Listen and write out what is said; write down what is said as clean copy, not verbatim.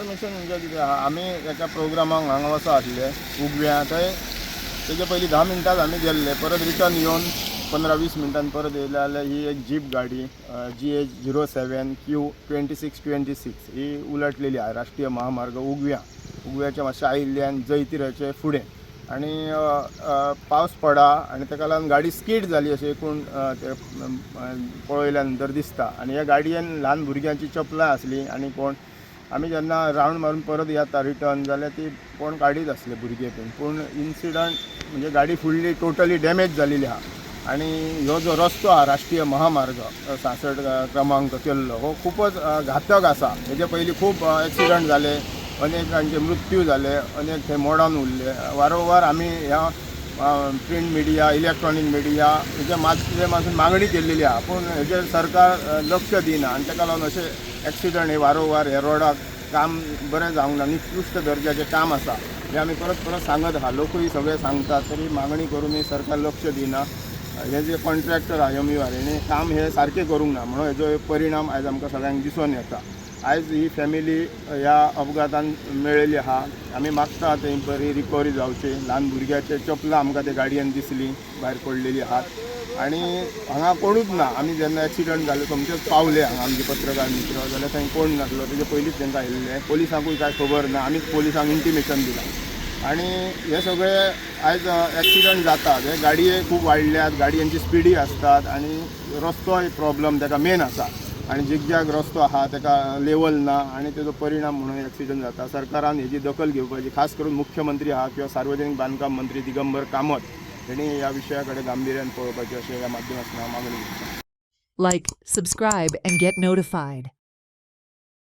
Information म्हणजे कितें आहा, आमी एका प्रोग्रामाक हांगा वचा आसले उगव्या थंय तेजे पयलीं 10 मिनटांच आमी गेल्ले, परत रिटर्न येवन 15-20 मिनटांनी परत येयले जाल्यार ही एक जीप गाडी GH07Q2626 ही उलटलेली आहे राष्ट्रीय महामार्ग उगव्याच्या मातशें आयिल्ल्यान जैतिराचे फुडें आनी पावस पडा आनी ताका लागून गाडी स्कीड जाली अशी एकूण ते पळयल्या नंतर दिसता। आनी ह्या गाडयेन ल्हान भुरग्यांची चपलां आसली आनी कोण आमी जेन्ना रावंड मारून परत येता रिटर्न जाल्यार ती कोण गाडीच आसले भुरगे पूण इन्सिडंट म्हणजे गाडी फुल्ली टोटली डॅमेज जाल्ली आहा। आनी ह्यो जो रस्तो आहा राष्ट्रीय महामार्ग 66 क्रमांक केल्लो हो खूपच घातक आसा। हेजे पयलीं खूब एक्सिडंट जाले, अनेकांचे मृत्यू जाले, अनेक थंय मोडावन उरले। वारंवार आमी ह्या प्रिंट मिडिया इलेक्ट्रॉनीक मिडिया हेजे मातसून मागणी केल्ली आहा पूण हेजेर सरकार लक्ष दिना आनी ताका लागून अशे एक्सिडंट हे वारंवार हे रोडाक काम बरें जावंक ना, निकृश्ट दर्जाचें काम आसा हें आमी परत परत सांगत आहा। लोकूय सगळे सांगतात तरी मागणी करूनय सरकार लक्ष दिना। हे जे कॉन्ट्रॅक्टर आहा MUR हेणे काम हे सारकें करूंक ना म्हणून हेजो परिणाम आयज आमकां सगळ्यांक दिसून येता। आयज ही फॅमिली ह्या अपघातान मेळिल्ली आहा। आमी मागता थंय बरी रिकवरी जावची। ल्हान भुरग्याचे चपलां आमकां ते गाडयेन दिसली भायर पडलेली आहात आनी हांगा कोणूच ना। आमी जेन्ना एक्सिडंट जाले सोमतेच पावले हांगा आमचे पत्रकार मित्र जाल्यार थंय कोण नासलो, तेजे पयलींच तांकां आयिल्ले। पोलिसांकूय कांय खबर ना, आमीच पोलिसांक इंटिमेशन दिलां आनी हे सगळे आयज एक्सिडंट जातात हे गाडये खूब वाडल्यात, गाडयांची स्पिडी आसतात आनी रस्तो एक प्रॉब्लम ताका मेन आसा आनी जिगजाग रस्तो आहा ताका लेवल ना आनी तेजो परिणाम म्हणून एक्सिडंट जाता। सरकारान हेजी दखल घेवपाची, खास करून मुख्यमंत्री आहा किंवा सार्वजनीक बांदकाम मंत्री दिगंबर कामत हेणी ह्या विशया कडेन गांभीर्यान पळोवपाचें अशें ह्या माध्यमांतल्यान हांव मागणी करतां। Like, subscribe, and get notified.